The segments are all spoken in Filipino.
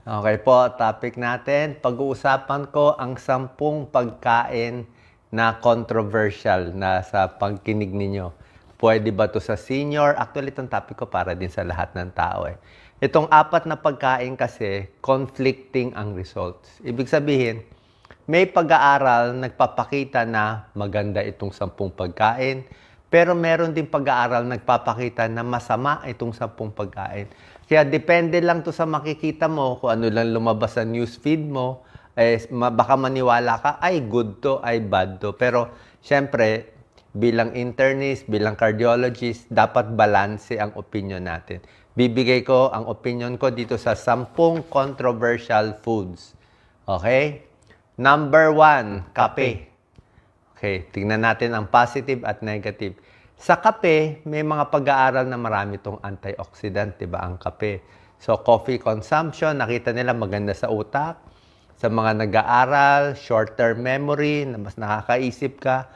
Okay po, topic natin. Pag-uusapan ko ang 10 pagkain na controversial na sa pagkinig ninyo. Pwede ba to sa senior? Actually, itong topic ko para din sa lahat ng tao. Itong 4 na pagkain kasi, conflicting ang results. Ibig sabihin, may pag-aaral nagpapakita na maganda itong 10 pagkain, pero meron din pag-aaral nagpapakita na masama itong 10 pagkain. Kaya depende lang to sa makikita mo, kung ano lang lumabas sa newsfeed mo, baka maniwala ka, ay good to, ay bad to. Pero syempre, bilang internist, bilang cardiologist, dapat balanse ang opinion natin. Bibigay ko ang opinion ko dito sa 10 controversial foods. Okay? Number 1, kape. Okay, tingnan natin ang positive at negative. Sa kape, may mga pag-aaral na marami itong antioxidant, di ba, ang kape. So, coffee consumption, nakita nila maganda sa utak. Sa mga nag-aaral, short-term memory, na mas nakakaisip ka.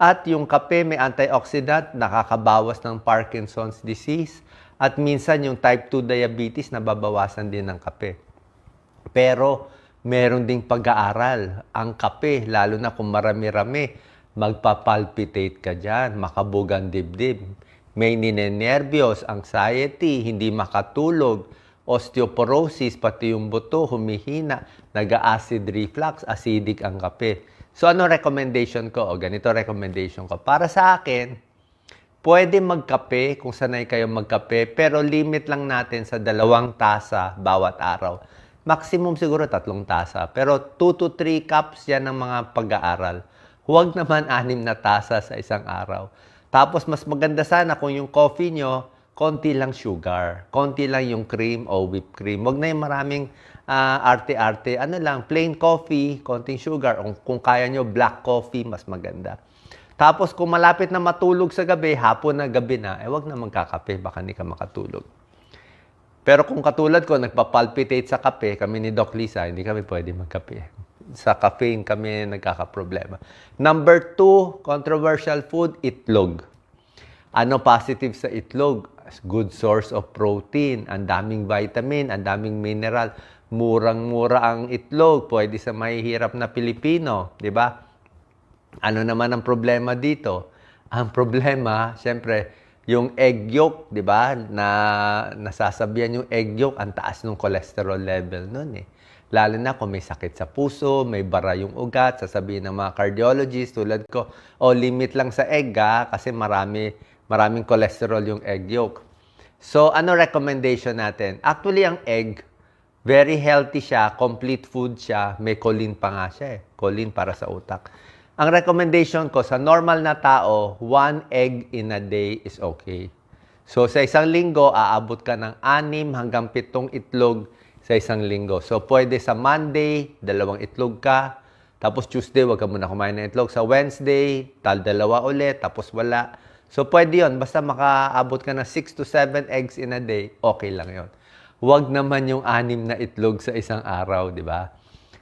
At yung kape, may antioxidant, nakakabawas ng Parkinson's disease. At minsan, yung type 2 diabetes, nababawasan din ng kape. Pero, meron ding pag-aaral. Ang kape, lalo na kung marami-rami, magpapalpitate ka dyan, makabugang dibdib. May ninenervyos, anxiety, hindi makatulog, osteoporosis, pati yung buto, humihina, nag-acid reflux, acidic ang kape. So, ano recommendation ko? O, ganito recommendation ko. Para sa akin, pwede magkape kung sanay kayo magkape, pero limit lang natin sa 2 tasa bawat araw. Maximum siguro 3 tasa, pero 2 to 3 cups yan ng mga pag-aaral. Huwag naman 6 na tasa sa isang araw. Tapos mas maganda sana kung yung coffee nyo, konti lang sugar, konti lang yung cream o whipped cream. Huwag na yung maraming arte-arte. Ano lang, plain coffee, konting sugar. Kung kaya nyo, black coffee, mas maganda. Tapos kung malapit na matulog sa gabi, hapon na gabi na, huwag na magkakape, baka hindi ka makatulog. Pero kung katulad ko, nagpapalpitate sa kape, kami ni Doc Lisa, hindi kami pwede magkape. Sa caffeine kami nagkakaproblema. Number 2, controversial food, itlog. Ano positive sa itlog? Good source of protein, ang daming vitamin, ang daming mineral. Murang-mura ang itlog, pwede sa mahihirap na Pilipino, di ba? Ano naman ang problema dito? Ang problema, siyempre, yung egg yolk, di ba? Na nasasabihan yung egg yolk, ang taas ng cholesterol level nun eh. Lalo na kung may sakit sa puso, may bara yung ugat, sasabihin ng mga cardiologist tulad ko, limit lang sa egg kasi maraming cholesterol yung egg yolk. So, ano recommendation natin? Actually, ang egg, very healthy siya, complete food siya, may choline pa nga siya choline para sa utak. Ang recommendation ko sa normal na tao, 1 egg in a day is okay. So, sa isang linggo, aabot ka ng 6 hanggang 7 itlog sa isang linggo. So, pwede sa Monday, 2 itlog ka. Tapos Tuesday, wag ka muna kumain ng itlog. Sa Wednesday, 2 ulit, tapos wala. So, pwede yon. Basta makaabot ka ng 6 to 7 eggs in a day, okay lang yon. Huwag naman yung 6 na itlog sa isang araw, di ba?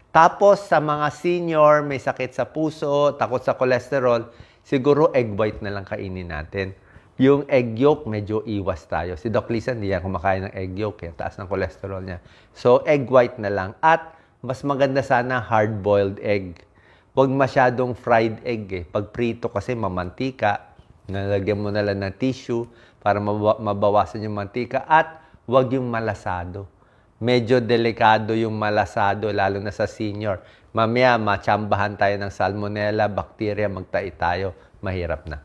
Tapos, sa mga senior, may sakit sa puso, takot sa cholesterol, siguro egg white na lang kainin natin. Yung egg yolk, medyo iwas tayo. Si Doc Lisa, hindi yan kumakain ng egg yolk. Taas ng cholesterol niya. So, egg white na lang. At, mas maganda sana hard-boiled egg. Huwag masyadong fried egg Pag prito kasi mamantika, nalagyan mo na lang ng tissue para mabawasan yung mantika. At, huwag yung malasado. Medyo delikado yung malasado, lalo na sa senior. Mamaya, matsambahan tayo ng salmonella, bacteria, magtai tayo. Mahirap na.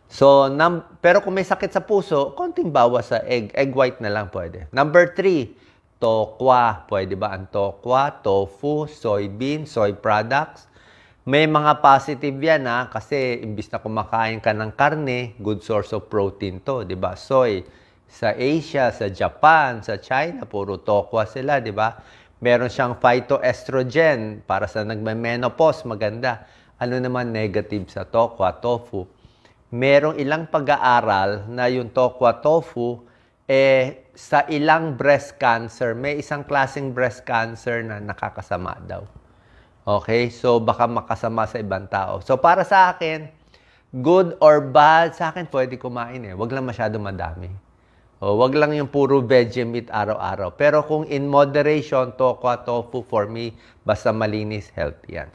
So, pero kung may sakit sa puso, konting bawas sa egg. Egg white na lang pwede. Number 3, tokwa. Pwede ba ang tokwa, tofu, soybean, soy products? May mga positive yan kasi imbis na kumakain ka ng karne, good source of protein to, di ba? Soy. Sa Asia, sa Japan, sa China, puro tokwa sila, di ba? Meron siyang phytoestrogen para sa nagme-menopause, maganda. Ano naman negative sa tokwa, tofu? Merong ilang pag-aaral na yung tokwa tofu, sa ilang breast cancer, may isang klaseng breast cancer na nakakasama daw. Okay? So, baka makasama sa ibang tao. So, para sa akin, good or bad, sa akin pwede kumain Huwag lang masyado madami. O, wag lang yung puro veggie meat araw-araw. Pero kung in moderation, tokwa, tofu, for me, basta malinis, healthy yan.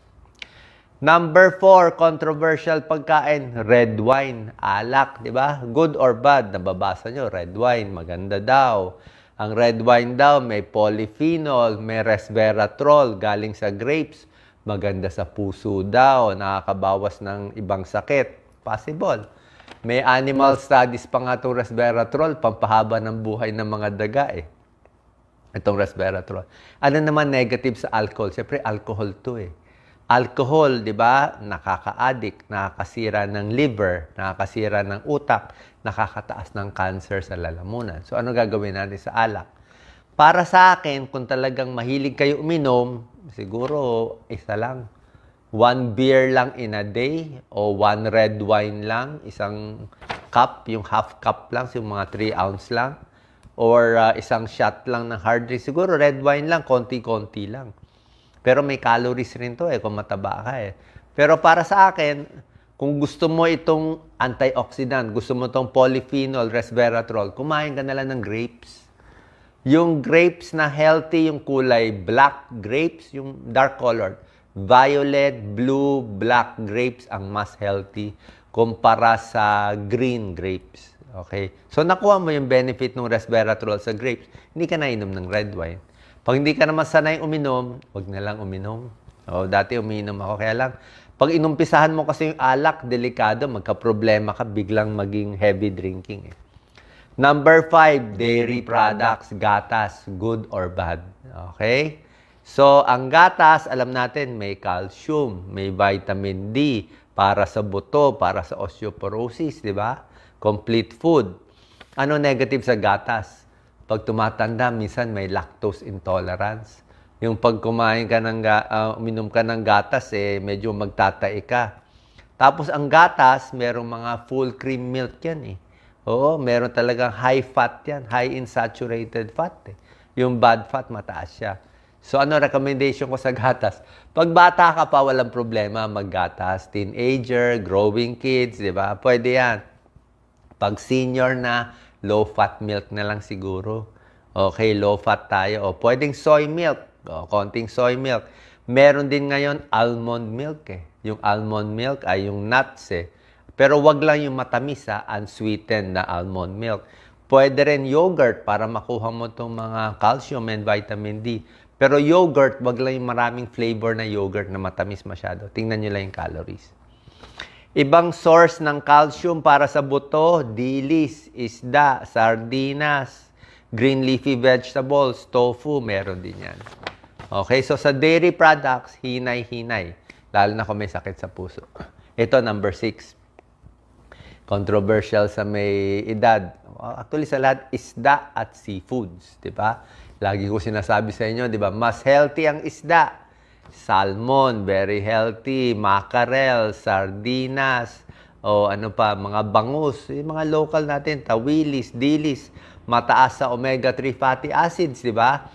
Number 4, controversial pagkain, red wine, alak, di ba? Good or bad, nababasa nyo, red wine, maganda daw. Ang red wine daw, may polyphenol, may resveratrol, galing sa grapes, maganda sa puso daw, nakakabawas ng ibang sakit. Possible. May animal studies pa nga itong resveratrol, pampahaba ng buhay ng mga daga eh. Itong resveratrol. Ano naman negative sa alcohol? Siyempre, alcohol to eh. Alcohol, di ba, nakaka-addict, nakakasira ng liver, nakakasira ng utak, nakakataas ng cancer sa lalamunan. So, ano gagawin natin sa alak? Para sa akin, kung talagang mahilig kayo uminom, siguro isa lang. 1 beer lang in a day o 1 red wine lang, isang cup, yung half cup lang, yung mga 3 ounce lang. Or isang shot lang ng hard drink. Siguro red wine lang, konti-konti lang. Pero may calories rin to kung mataba ka eh. Pero para sa akin, kung gusto mo itong antioxidant, gusto mo itong polyphenol, resveratrol, kumain ka na lang ng grapes. Yung grapes na healthy, yung kulay black grapes, yung dark colored, violet, blue, black grapes ang mas healthy kumpara sa green grapes. Okay? So, nakuha mo yung benefit ng resveratrol sa grapes, hindi ka nainom ng red wine. Pag hindi ka naman sanay uminom, wag na lang uminom. Dati uminom ako, kaya lang, pag inumpisahan mo kasi yung alak, delikado, magka-problema ka, biglang maging heavy drinking. Number 5, dairy products, gatas, good or bad. Okay? So, ang gatas, alam natin, may calcium, may vitamin D, para sa buto, para sa osteoporosis, di ba? Complete food. Ano negative sa gatas? Pag tumatanda, minsan may lactose intolerance. Yung pag kumain ka ng, uminom ka ng gatas, medyo magtatai ka. Tapos, ang gatas, merong mga full cream milk yan eh. Oo, meron talagang high fat yan, high in saturated fat. Yung bad fat, mataas siya. So, ano recommendation ko sa gatas? Pag bata ka pa, walang problema maggatas. Teenager, growing kids, di ba? Pwede yan. Pag senior na, low-fat milk na lang siguro. Okay, low-fat tayo. O, pwedeng soy milk. O, konting soy milk. Meron din ngayon almond milk eh. Yung almond milk ay yung nuts eh. Pero wag lang yung matamis unsweetened na almond milk. Pwede rin yogurt para makuha mo itong mga calcium and vitamin D. Pero yogurt, wag lang yung maraming flavor na yogurt na matamis masyado. Tingnan nyo lang yung calories. Ibang source ng calcium para sa buto, dilis, isda, sardinas, green leafy vegetables, tofu, meron din yan. Okay, so sa dairy products, hinay-hinay. Lalo na kung may sakit sa puso. Ito, number 6. Controversial sa may edad. Actually, sa lahat, isda at seafoods. Diba? Lagi ko sinasabi sa inyo, di ba? Mas healthy ang isda. Salmon, very healthy. Mackerel, sardinas, o ano pa, mga bangus. Yung mga local natin, tawilis, dilis. Mataas sa omega-3 fatty acids, di ba?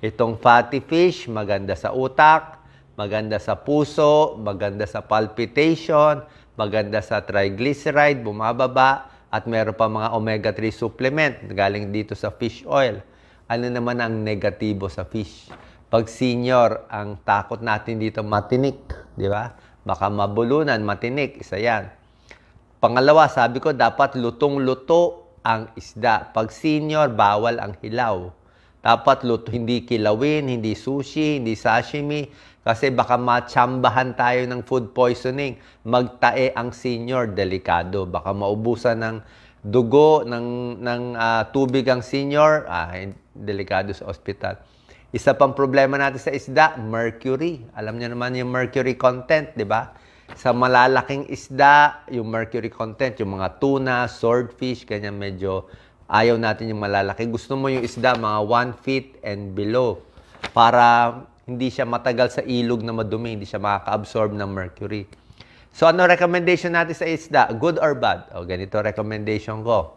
Itong fatty fish, maganda sa utak, maganda sa puso, maganda sa palpitation, maganda sa triglyceride, bumababa, at meron pa mga omega-3 supplement galing dito sa fish oil. Ano naman ang negatibo sa fish? Pag senior, ang takot natin dito matinik, di ba? Baka mabulunan, matinik, isa yan. Pangalawa, sabi ko, dapat lutong-luto ang isda. Pag senior, bawal ang hilaw. Dapat luto, hindi kilawin, hindi sushi, hindi sashimi, kasi baka matsambahan tayo ng food poisoning. Magtae ang senior, delikado. Baka maubusan ng dugo, ng tubig ang senior, delikado sa ospital. Isa pang problema natin sa isda, mercury. Alam niyo naman yung mercury content, di ba? Sa malalaking isda, yung mercury content, yung mga tuna, swordfish, ganyan medyo ayaw natin yung malalaki. Gusto mo yung isda, mga 1 feet and below. Para hindi siya matagal sa ilog na madumi, hindi siya makaka-absorb ng mercury. So, ano recommendation natin sa isda? Good or bad? O, ganito recommendation ko.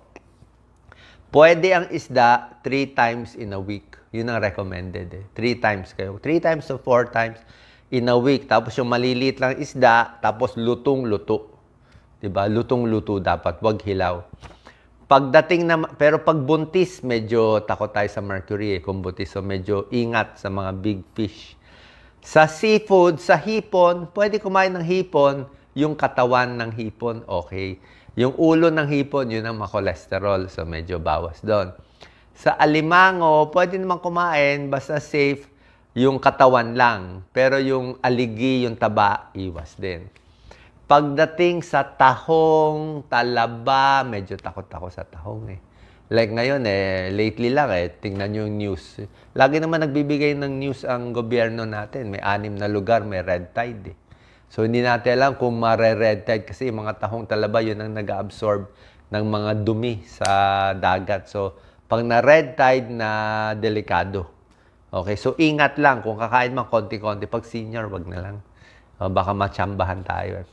Pwede ang isda 3 times in a week. Yun ang recommended. 3 times kayo. 3 times to 4 times in a week. Tapos yung maliliit lang isda, tapos lutong-luto. Diba? Lutong-luto dapat. Wag hilaw. Pero pag buntis, medyo takot tayo sa mercury kung buntis. So medyo ingat sa mga big fish. Sa seafood, sa hipon, pwede kumain ng hipon, yung katawan ng hipon, okay. Yung ulo ng hipon, yun ang makolesterol. So medyo bawas doon. Sa alimango, pwede naman kumain, basta safe, yung katawan lang. Pero yung aligi, yung taba, iwas din. Pagdating sa tahong, talaba, medyo takot ako sa tahong eh. Like ngayon lately lang tingnan nyo yung news. Lagi naman nagbibigay ng news ang gobyerno natin. May 6 na lugar, may red tide eh. So hindi natin alam kung mare-red tide kasi yung mga tahong talaba, yun ang nag-absorb ng mga dumi sa dagat. So pag na-red tide na delikado. Okay, so ingat lang. Kung kakain man konti-konti, pag senior, wag na lang. Baka matsambahan tayo.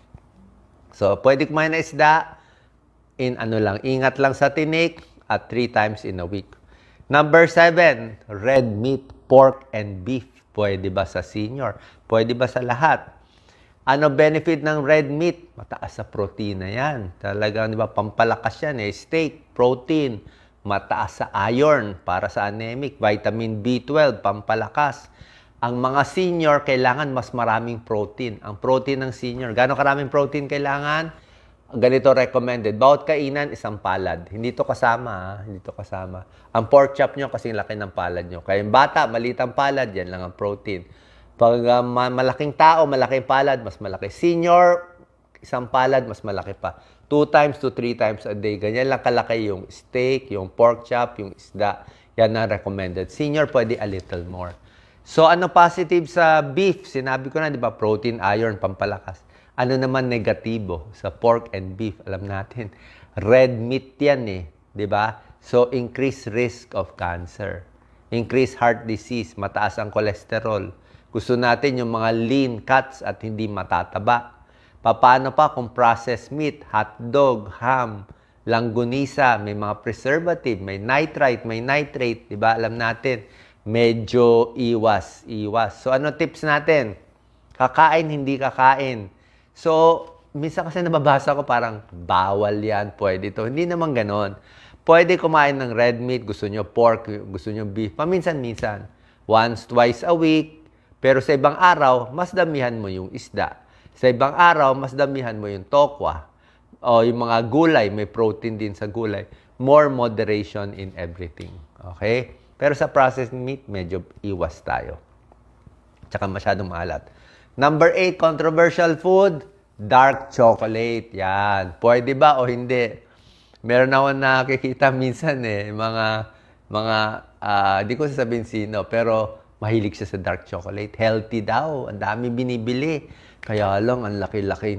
So, pwede kumain na isda ingat lang sa tinik at 3 times in a week. Number 7, red meat, pork, and beef. Pwede ba sa senior? Pwede ba sa lahat? Ano benefit ng red meat? Mataas sa protein na yan. Talagang, di ba, pampalakas yan Steak, protein. Mataas sa iron para sa anemic. Vitamin B12, pampalakas. Ang mga senior, kailangan mas maraming protein. Ang protein ng senior, gano'ng karaming protein kailangan? Ganito recommended. Bawat kainan, isang palad. Hindi to kasama, Hindi to kasama. Ang pork chop nyo, kasing laki ng palad nyo. Kaya yung bata, maliit ang palad, yan lang ang protein. Pag malaking tao, malaking palad, mas malaki. Senior, isang palad, mas malaki pa. 2 times to 3 times a day. Ganyan lang kalaki yung steak, yung pork chop, yung isda. Yan ang recommended. Senior, pwede a little more. So, ano positive sa beef? Sinabi ko na, di ba? Protein, iron, pampalakas. Ano naman negatibo sa pork and beef? Alam natin, red meat yan di ba? So, increased risk of cancer. Increased heart disease, mataas ang cholesterol. Gusto natin yung mga lean cuts at hindi matataba. Paano pa kung processed meat, hotdog, ham, langgunisa, may mga preservative, may nitrate, di ba? Alam natin, medyo iwas. So, ano tips natin? Kakain, hindi kakain. So, minsan kasi nababasa ko parang, bawal yan, pwede to. Hindi naman ganon. Pwede kumain ng red meat, gusto nyo pork, gusto nyo beef, paminsan-minsan. Once, twice a week. Pero sa ibang araw, mas damihan mo yung isda. Sa ibang araw, mas damihan mo yung tokwa. O yung mga gulay, may protein din sa gulay. More moderation in everything. Okay? Pero sa processed meat, medyo iwas tayo. Tsaka masyadong maalat. Number 8, controversial food, dark chocolate. Yan. Pwede ba o hindi? Meron ako nakikita minsan di ko sasabihin sino, pero mahilig siya sa dark chocolate. Healthy daw. Ang dami binibili. Kaya lang, ang laki-laki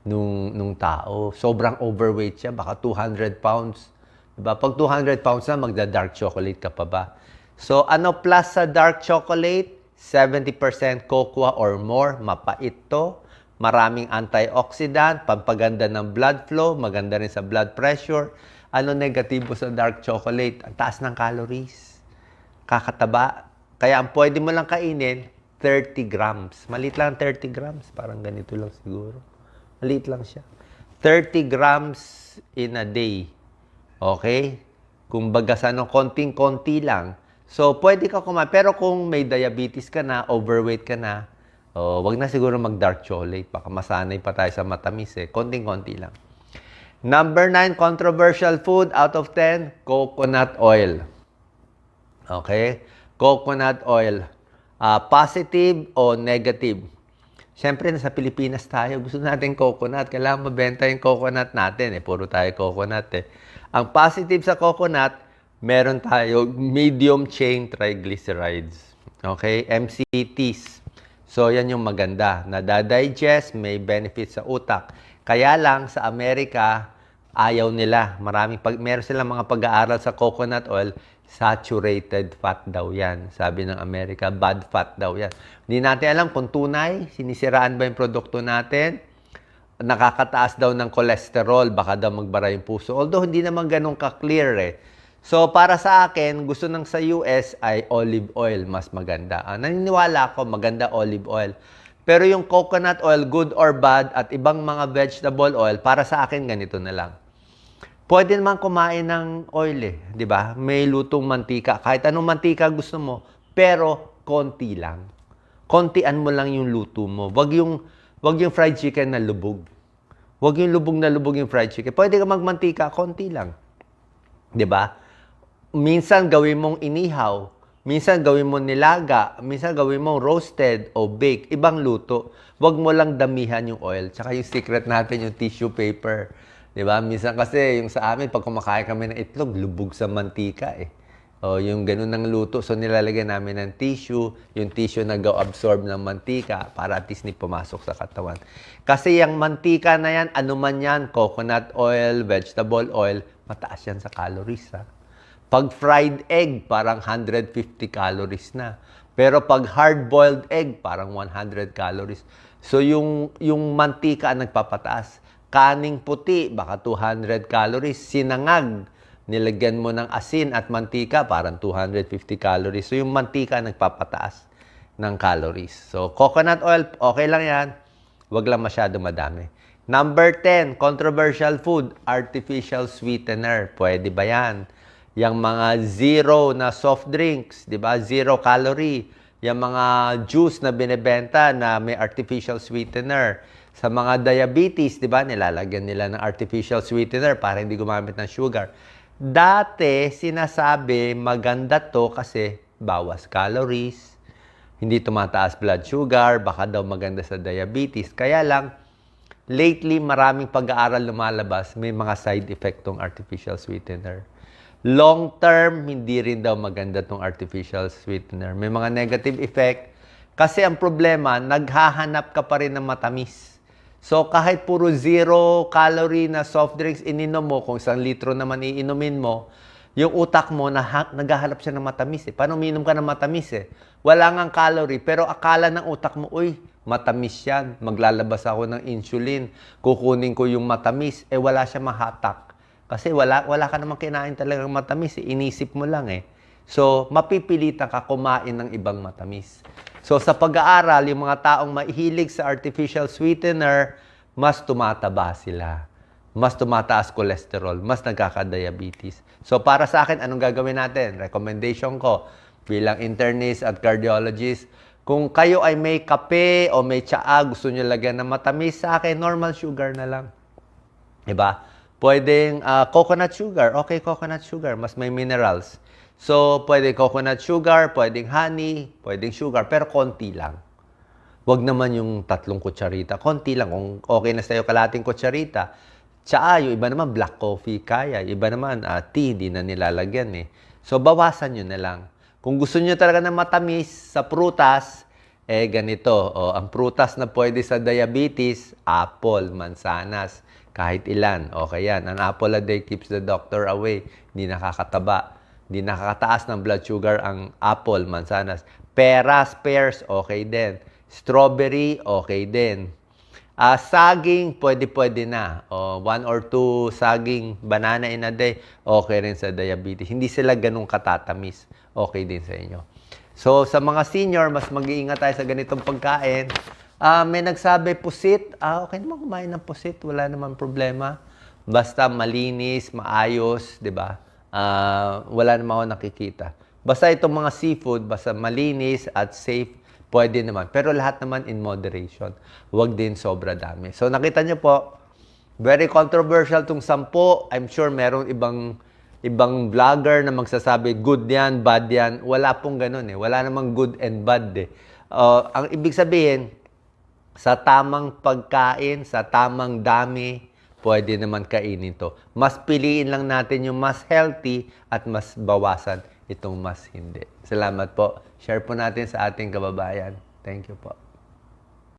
nung tao. Sobrang overweight siya. Baka 200 pounds. Diba? Pag 200 pounds na, magda-dark chocolate ka pa ba? So, ano plus sa dark chocolate? 70% cocoa or more. Mapait to. Maraming antioxidant. Pampaganda ng blood flow. Maganda rin sa blood pressure. Ano negatibo sa dark chocolate? Ang taas ng calories. Kakataba. Kaya ang pwede mo lang kainin, 30 grams. Maliit lang 30 grams. Parang ganito lang siguro. Maliit lang siya. 30 grams in a day. Okay? Kung baga sa konting-konti lang. So, pwede ka kumain. Pero kung may diabetes ka na, overweight ka na, wag na siguro mag-dark chocolate. Baka masanay pa tayo sa matamis Konting-konti lang. Number 9, controversial food out of 10, coconut oil. Okay? Coconut oil. Positive o negative? Siyempre, nasa Pilipinas tayo. Gusto natin coconut. Kailangan mabenta yung coconut natin. Puro tayo coconut Ang positive sa coconut, meron tayo medium chain triglycerides. Okay? MCTs. So, yan yung maganda. Nadadigest, may benefits sa utak. Kaya lang, sa Amerika, ayaw nila. Meron silang mga pag-aaral sa coconut oil, saturated fat daw yan. Sabi ng Amerika, bad fat daw yan. Hindi natin alam kung tunay, sinisiraan ba yung produkto natin, nakakataas daw ng cholesterol, baka daw magbara yung puso. Although, hindi naman ganun ka-clear So, para sa akin, gusto ng sa US ay olive oil, mas maganda. Naniniwala ako, maganda olive oil. Pero yung coconut oil, good or bad, at ibang mga vegetable oil, para sa akin, ganito na lang. Pwede naman kumain ng oil eh, di ba? May lutong mantika. Kahit anong mantika gusto mo, pero konti lang. Kontian mo lang yung luto mo. Wag yung fried chicken na lubog. Wag yung lubog na lubog yung fried chicken. Pwede ka magmantika, konti lang. Di ba? Minsan gawin mong inihaw. Minsan gawin mo nilaga. Minsan gawin mong roasted o bake. Ibang luto. Wag mo lang damihan yung oil. Tsaka yung secret natin, yung tissue paper. Diba? Minsan kasi yung sa amin, pag kumakain kami ng itlog, lubog sa mantika eh. O yung ganun ng luto. So nilalagyan namin ng tissue. Yung tissue nag-absorb ng mantika para at least hindi pumasok sa katawan. Kasi yung mantika na yan, ano man yan, coconut oil, vegetable oil, mataas yan sa calories ha. Pag fried egg, parang 150 calories na. Pero pag hard-boiled egg, parang 100 calories. So yung mantika ang nagpapataas. Kaning puti, baka 200 calories. Sinangag, nilagyan mo ng asin at mantika, parang 250 calories. So yung mantika ang nagpapataas ng calories. So coconut oil, okay lang yan. Huwag lang masyado madami. Number 10, controversial food, artificial sweetener. Pwede ba yan? Yung mga zero na soft drinks, di ba? 0 calorie. Yung mga juice na binebenta na may artificial sweetener. Sa mga diabetes, di ba? Nilalagyan nila ng artificial sweetener para hindi gumamit ng sugar. Dati, sinasabi, maganda to kasi bawas calories, hindi tumataas blood sugar, baka daw maganda sa diabetes. Kaya lang, lately, maraming pag-aaral lumalabas, may mga side effect tong artificial sweetener. Long term, hindi rin daw maganda tong artificial sweetener. May mga negative effect. Kasi ang problema, naghahanap ka pa rin ng matamis. So, kahit puro 0 calorie na soft drinks ininom mo, kung 1 litro naman iinumin mo, yung utak mo, naghahanap siya ng matamis eh. Paano uminom ka ng matamis eh? Wala ngang calorie, pero akala ng utak mo, uy, matamis yan. Maglalabas ako ng insulin. Kukunin ko yung matamis. Eh, wala siya mahatak. Kasi wala ka namang kinain talagang matamis eh. Inisip mo lang eh. So, mapipilitan ka kumain ng ibang matamis. So, sa pag-aaral, yung mga taong mahilig sa artificial sweetener, mas tumataba sila. Mas tumataas cholesterol, mas nagkaka-diabetes. So, para sa akin, anong gagawin natin? Recommendation ko, bilang internist at cardiologist, kung kayo ay may kape o may tsaa, gusto nyo lagyan ng matamis, sa akin, normal sugar na lang. Diba? Pwedeng coconut sugar. Okay, coconut sugar. Mas may minerals. So, pwede coconut sugar, pwedeng honey, pwedeng sugar, pero konti lang. Huwag naman yung 3 kutsarita. Konti lang. Kung okay na sa'yo kalating kutsarita. Tsaa, yung iba naman black coffee kaya. Yung iba naman tea, di na nilalagyan eh. So, bawasan nyo na lang. Kung gusto nyo talaga ng matamis sa prutas, eh ganito. Ang prutas na pwede sa diabetes, apple, mansanas, kahit ilan. Okay yan. An apple a day keeps the doctor away. Hindi nakakataba. Hindi nakakataas ng blood sugar ang apple, mansanas. Peras, pears, okay din. Strawberry, okay din. Saging, pwede na. 1 or 2 saging, banana in a day, okay rin sa diabetes. Hindi sila ganun katatamis. Okay din sa inyo. So, sa mga senior, mas mag-iingat tayo sa ganitong pagkain. May nagsabi, pusit. Okay naman kumain ng pusit. Wala naman problema. Basta malinis, maayos, di ba? Wala naman ako nakikita. Basta itong mga seafood, basta malinis at safe, pwede naman. Pero lahat naman in moderation. Huwag din sobra dami. So nakita nyo po, very controversial itong 10. I'm sure merong ibang vlogger na magsasabi, good yan, bad yan. Wala pong ganun eh. Wala namang good and bad eh. Ang ibig sabihin, sa tamang pagkain, sa tamang dami, pwede naman kainin to. Mas piliin lang natin yung mas healthy at mas bawasan itong mas hindi. Salamat po. Share po natin sa ating kababayan. Thank you po.